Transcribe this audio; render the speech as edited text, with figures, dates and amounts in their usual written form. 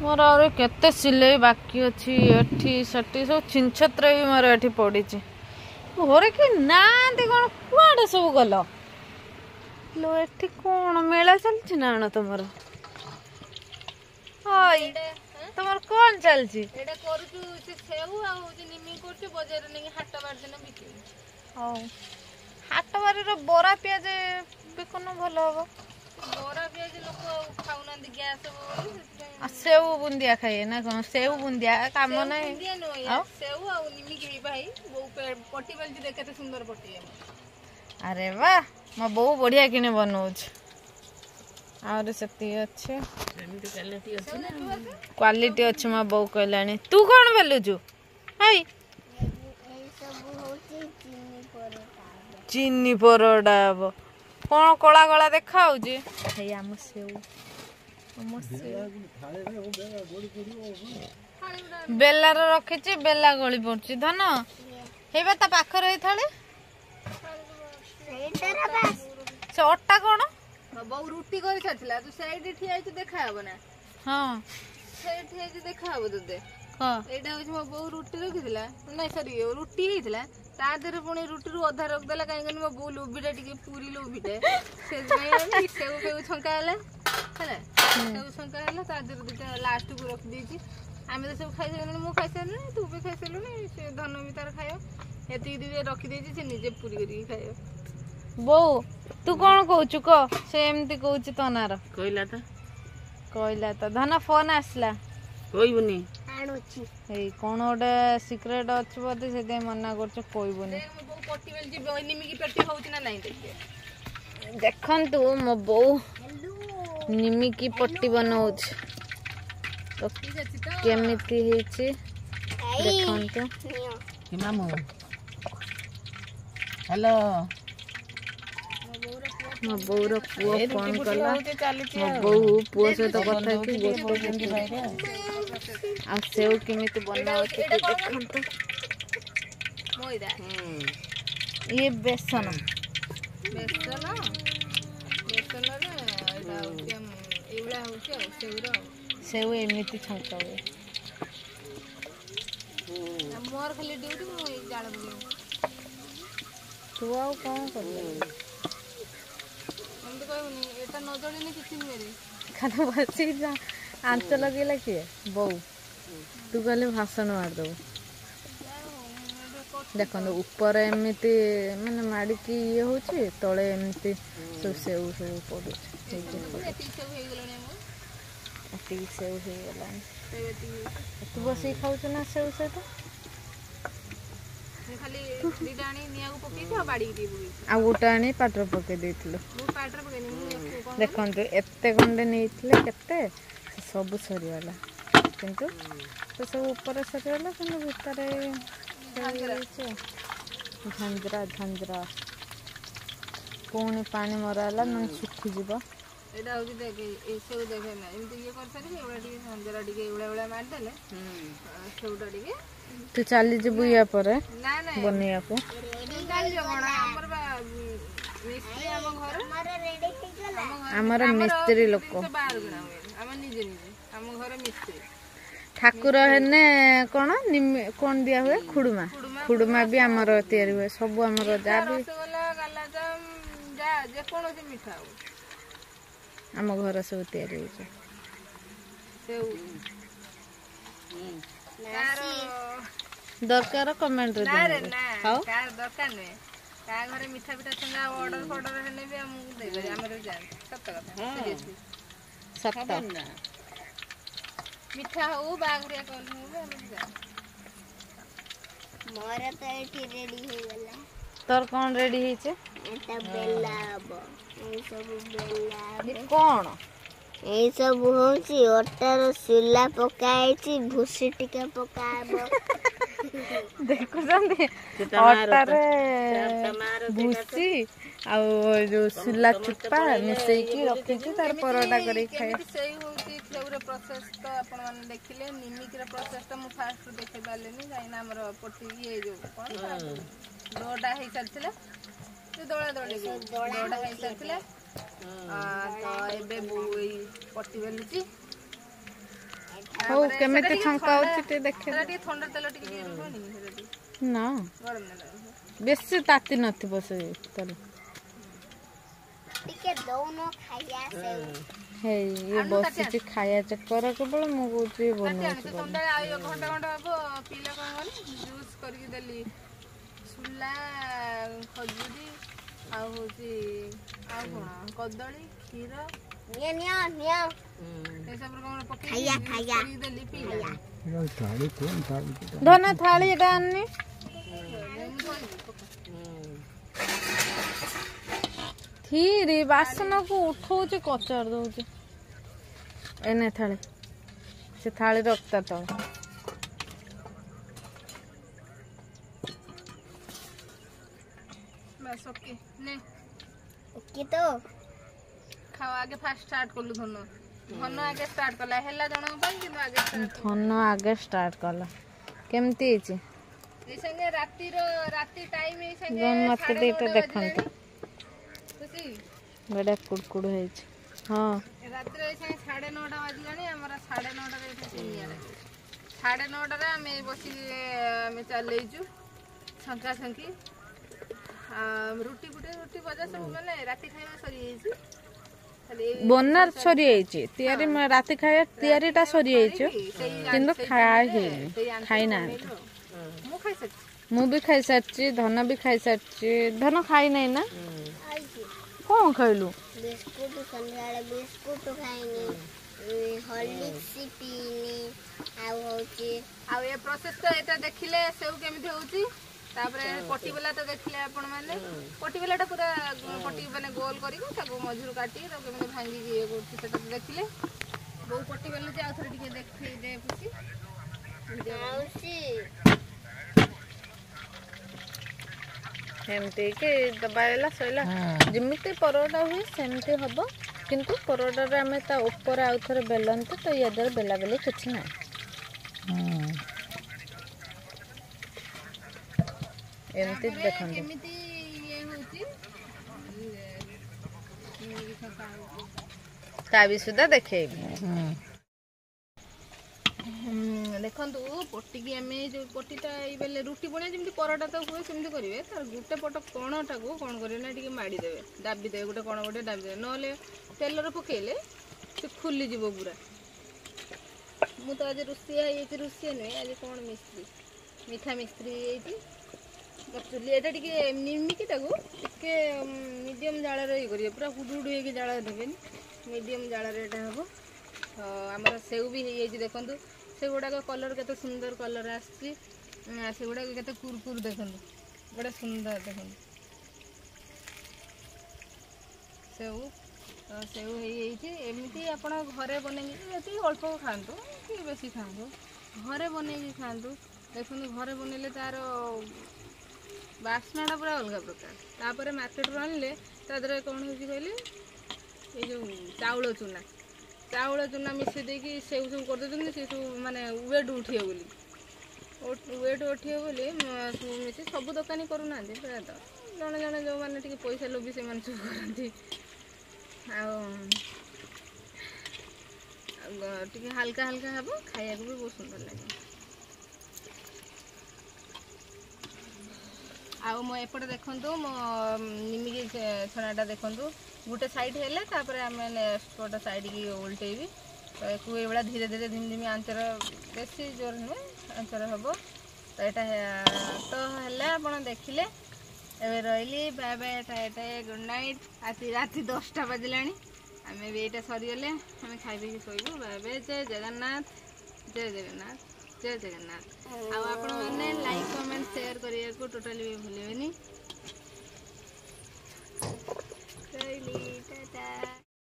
मोर आहुरी केते सिलाई बाकी अच्छी एठी सेठी सब छिनछत्र भी मोर एठी पड़ी घरे कि नांती कौन कुआडे सब गल लो एठी कौन मेला चलछि ना न तुमर हाय तुमर कौन चलछि एडा करूछु से सेउ आ जे निमी करछु बाजार ने हाट बार दिन बिकि हां हाट बारी रो बोरा पियाज बिकनो भलो हो बोरा पियाज लोक खाउना गैस हो सेव बुंदिया खाइए ना कौन सेव बुंदिया काम ना सेउ आ निमी के भाई बो पट्टी बेलची देख केते सुंदर पट्टी है अरे वाह मो बो बढ़िया किने बनौछ और सती अच्छे क्वालिटी अच्छे मो बो कहलानी तू कौन बेलुछु हाय चीनी परोटा अब कौन कला कला देखा होजी हे हम सेउ बेलार रखी बेला गली पड़ी धन हेबा ता पाखर रही थाले से अट्टा कौन बहु रुटी कर छाड़ला तू साइड ठिया छु देखा हबो ना हां साइड ठिया छु देखा हबो तते हां एटा होछ मो बहु रुटी रखिदिला नै सॉरी रुटी हेतिला ता देरे पुणी रुटी रु अधा रख देला काई गनी मो बहु लोबिटा टिके पूरी लोबिटे से जाय सेउ फेउ छंका हला हला सेउ छंका हला ता देरे दिटा लास्ट को रख देछि आमे तो सब खाइ सेलनी मु खाइ सेलनी तू भी खाइ सेलनी से धन भी तार खायो एति दिवे रखि देछि से निजे पूरी करी खायो बो तू कौन कहूचु क से एमती कहूची तनार कहला त धन फोन आसला कहबुनी आणुची ए कोन ओडे सीक्रेट अछि बते से मना करछ कहबुनी मो बो पट्टी बेल जी निमी की पेटी होउची ना नहीं देखिए देखंतु मो बो निमी की पट्टी बनाउछ तो केमिति हेछि देखंतु मामू हेलो मो बौर पुओ फोन कला मो बौ पुओ सहित कथा कि गोटे आ सेव केमिति बनाउछ देखंतु मोइदा ये बेसन बेसन बेसन रे एटा होची हम एवला होची सेउरा सेव एमिति छंका हुए मोर खाली ड्यूटी मु जाळ बगे तू आउ कौन करले हम तो कहबनी एटा न जळिने किछि मेरे खाना बसी जा आंच लगेला किए बौ तू कहले भाषण मार दो देखो ऊपर एमती माने माड़ी की ये होची तळे एमती सब सेउ सब पडु एति सेउ हे गला तू बसी खाउछ ना सेउ से तो खाली दिडाणी निया को पकी था बाड़ी दी बुई आ गोटाणी पाटर पके देथिलो मु पाटर पके मु देखंतु एते खंडे नेइथिले केते सब सरी वाला किंतु तो सब ऊपर सरी वाला किंतु भितरे झंझरा झंझरा पुणी पानी मराला न सुखी जीव एटा होगी देखे एसे देखे ना एमती ये कर सारी एवडा टिके झंझरा टिके एवडा मार देले सेउडा टिके तू चली जीबु या परे ना ना बनिया को निकाल जो कोन हमर बा मिस्त्री हम घर हमारा रेडी टिकला हमारा मिस्त्री लोक बाहर गना हम निजे निजे हम घर मिस्त्री ठाकुर हेने कोन कोन दिया हुए खुडुमा खुडुमा भी हमर तयारी हुए सब हमर जा भी रसगोल्ला कालाजाम जा जे कोनो जे मिठा हो हम घर सब तयारी होय सेउ दरकार कमेंट रे हां कार दरकार ने का घरे मिठा पिठा संगा ऑर्डर फॉर्डर हेने भी हम दे दे हमर जा सत्य कथा सत्ता मिठा हो बागरिया कल हो हम जा मोर तो एठी रेडी हो गेला तोर कोन रेडी हिचे एटा बेला अब ए सब बेला कोन ए सब होची ओटार सिला पकाइची भूसी टिका पकाबो देखो जंदे ओटारे भूसी आ जो सिला चुप्पा मिसई की रखी छी तार परोटा करी खाए सही होची सेउरे प्रोसेस तो आपण माने देखिले निमिक रे प्रोसेस तो मु फास्ट देखे बालेनी जाइना हमर पट्टी ये जो कोन दोडा हे चलथिले तो दोडा हे चलथिले तो एबे बुई पट्टी बेलुची ହଉ କେମିତି ଛଙ୍କା ହଉଛି ଟିକେ ଦେଖେ ସେଟା ଟିକେ ଥଣ୍ଡା ତେଲ ଟିକେ ଟିକେ ରୁହନି ସେଟା ଟିକେ ନା ଗରମ ତେଲ ବେଶୀ ତାତି ନଥିବ ସେ ତେଲ ଟିକେ ଦଉନ ଖାଇବା ସେଉ ହେଇ ଇଏ ବସିଛି ଖାଇବା ଚକ୍କର କେବଳ ମୁଁ କହୁଛି ବନଉଛି ଥଣ୍ଡା ଆଉ ଘଣ୍ଟା ଘଣ୍ଟା ହବ ପିଲା କଣ କଲି ଜୁସ୍ କରିକି ଦେଲି ସୁଲା ଖଜୁରୀ ଆଉ ହଉଛି ଆଉ କଣ କଦଳୀ କ୍ଷୀର ନିଅ ନିଅ ନିଅ ଏସବୁର କଣ ଖାଇବା ଖାଇବା ପକେଇକି ଦେଲି ପିଲା ଧନ ଥାଳି ଏଟା ଆଣିନି ଥିରି ବାସନକୁ ଉଠଉଛି କଚାର ଦଉଛି ଏନେ ଥାଳି ସେ ଥାଳି ରକ୍ତା ତଳ ବାସ୍ ଓକେ ନେ ଓକେ ତ ଖାଅ ଆଗେ ଫାଷ୍ଟ ଷ୍ଟାର୍ଟ କଲୁ ଧନ ଆଗେ ଷ୍ଟାର୍ଟ କଲା ହେଲା ଜଣଙ୍କ ପାଇଁ କିନ୍ତୁ ଆଗେ ଧନ ଆଗେ ଷ୍ଟାର୍ଟ କଲା କେମିତି ହେଇଛି ଏଇ ସାଙ୍ଗେ ରାତି ଟାଇମ ଏଇ ସାଙ୍ଗେ ମତେ ଟିକେ ଦେଖନ୍ତୁ ଖୁସି ବଢିଆ କୁଡକୁଡ ହେଇଛି ହଁ ରାତିରେ ଏଇ ସାଙ୍ଗେ 9:30 ବାଜିଲାଣି ଆମର 9:30ରେ ଏଠି ସିନିଆ ଲାଗେ 9:30ରେ ଆମେ ବସିକି ଆମେ ଚାଲେଇଛୁ ଛଙ୍କା ଛଙ୍କି ରୁଟି ଭଜା ସବୁ ମାନେ ରାତି ଖାଇବା ସରିଯାଇଛି ବନାର ସରିଯାଇଛି ତିଆରି ରାତି ଖାଇବା ତିଆରିଟା ସରିଯାଇଛି କିନ୍ତୁ ଖାଇନାହାନ୍ତି ମୁଁ ବି ଖାଇସାରିଛି ଧନ ବି ଖାଇସାରିଛି ଧନ ଖାଇନାହିଁ ନା କଣ ଖାଇଲୁ ବିସ୍କୁଟ ସନ୍ଧ୍ୟାବେଳେ ବିସ୍କୁଟ ଖାଇନି ହର୍ଲିକ୍ସ ପିଇନି ଆଉ ହଉଛି ଆଉ ଏ ପ୍ରୋସେସ ତ ଏଟା ଦେଖିଲେ ସେଉ କେମିତି ହଉଛି ତାପରେ ପଟିବେଲା ତ ଦେଖିଲେ ଆପଣ ମାନେ ପଟିବେଲାଟା ପୁରା ପଟି ମାନେ ଗୋଲ କରିକି ତାକୁ ମଝିରୁ କାଟିକି ତାକୁ କେମିତି ଭାଙ୍ଗିକି ଇଏ କରୁଛି ସେଟା ତ ଦେଖିଲେ ବୋଉ ପଟିବେଲା ଯେ ଆଉ ଥରେ ଟିକେ ଦେଖେଇ ଦେ ଖୁସି ଏମିତି କି ଦବା ହେଲା ସଇଲା ଯେମିତି ପରଟା ହୁଏ ସେମିତି ହବ କିନ୍ତୁ ପରଟାରେ ଆମେ ତା ଉପରେ ଆଉ ଥରେ ବେଲନ୍ତି ତ ୟା ଦ୍ୱାରା ବେଲାବେଲି କିଛି ନାହିଁ ଏମିତି ଦେଖନ୍ତୁ କେମିତି ଇଏ ହଉଛି ତା ବି ସୁଦ୍ଧା ଦେଖେଇବି ଦେଖନ୍ତୁ ପଟିକି ଆମେ ଯୋଉ ପଟିଟା ଏଇ ବେଲେ ରୁଟି ବଣିଆ ଯେମିତି ପରଟା ତ ହୁଏ ସେମିତି କରିବେ ତାର ଗୋଟେ ପଟ କଣଟାକୁ କଣ କରିବେ ନା ଟିକେ ମାଡ଼ିଦେବେ ଦାବିଦେବେ ଗୋଟେ କଣ ଗୋଟେ ଦାବିଦେବେ ନହେଲେ ତେଲରେ ପକେଇଲେ ସେ ଖୁଲିଯିବ ପୁରା ମୁଁ ତ ଆଜି ରୋଷେଇଆ ହେଇଯାଇଛି ରୋଷେଇଆ ନୁହେଁ ଆଜି କଣ ମିଠା ମିସ୍ତ୍ରୀ ହେଇଯାଇଛି ଚୁଲି ଏଇଟା ଟିକେ ନିମିକିଟାକୁ ଟିକେ ମିଡ଼ିୟମ୍ ଜାଳରେ ଇଏ କରିବେ ପୁରା ହୁଡ଼ୁ ହୁଡ଼ୁ ହେଇକି ଜାଳ ଦେବେନି ମିଡ଼ିୟମ୍ ଜାଳରେ ଏଇଟା ହେବ ଆମର ସେଉ ବି ହେଇଯାଇଛି ଦେଖନ୍ତୁ ସେଗୁଡ଼ାକ କଲର୍ କେତେ ସୁନ୍ଦର କଲର୍ ଆସିଛି ସେଗୁଡ଼ାକ କେତେ କୁରୁକୁରୁ ଦେଖନ୍ତୁ ବଢ଼ିଆ ସୁନ୍ଦର ଦେଖନ୍ତୁ ସେଉ ହେଇଯାଇଛି ଏମିତି ଆପଣ ଘରେ ବନେଇକି ଯେତିକି ଅଳ୍ପ ଖାଆନ୍ତୁ କି ବେଶୀ ଖାଆନ୍ତୁ ଘରେ ବନେଇକି ଖାଆନ୍ତୁ ଦେଖନ୍ତୁ ଘରେ ବନେଇଲେ ତାର ବାସ୍ନାଟା ପୁରା ଅଲଗା ପ୍ରକାର ତାପରେ ମାର୍କେଟରୁ ଆଣିଲେ ତା ଦେହରେ କ'ଣ ହେଉଛି କହିଲେ ଏଇ ଯେଉଁ ଚାଉଳ ଚୁନା ମିଶାଇ ଦେଇକି ସେଉ ସବୁ କରିଦେଉଛନ୍ତି ସେ ସବୁ ମାନେ ୱେଟ୍ ଉଠିବ ବୋଲି ମିଶି ସବୁ ଦୋକାନୀ କରୁନାହାନ୍ତି ପ୍ରାୟତଃ ଜଣେ ଜଣେ ଯେଉଁମାନେ ଟିକେ ପଇସା ଲୋଭି ସେମାନେ ସବୁ କରନ୍ତି ଆଉ ଟିକେ ହାଲକା ହେବ ଖାଇବାକୁ ବି ବହୁତ ସୁନ୍ଦର ଲାଗେ ଆଉ ମୋ ଏପଟେ ଦେଖନ୍ତୁ ମୋ ନିମିକି ଛଣାଟା ଦେଖନ୍ତୁ ଗୋଟେ ସାଇଡ୍ ହେଲେ ତାପରେ ଆମେ ନେକ୍ସଟ ପଟ ସାଇଡ୍କି ଓଲଟେଇବି ତ ଏକୁ ଏଇଭଳିଆ ଧୀରେ ଧୀରେ ଧିମି ଆଞ୍ଚରେ ବେଶୀ ଜୋର ନୁହେଁ ଆଞ୍ଚରେ ହେବ ତ ଏଇଟା ତ ହେଲା ଆପଣ ଦେଖିଲେ ଏବେ ରହିଲି bye bye tata good night ରାତି 10ଟା ବାଜିଲାଣି ଆମେ ବି ଏଇଟା ସରିଗଲେ ଆମେ ଖାଇ ପିଇକି ଶୋଇବୁ ବାଏ ବାଏ ଜୟ ଜଗନ୍ନାଥ ଆଉ ଆପଣମାନେ ଲାଇକ୍ କମେଣ୍ଟ ସେୟାର କରିବାକୁ ଟୋଟାଲି ବି ଭୁଲିବେ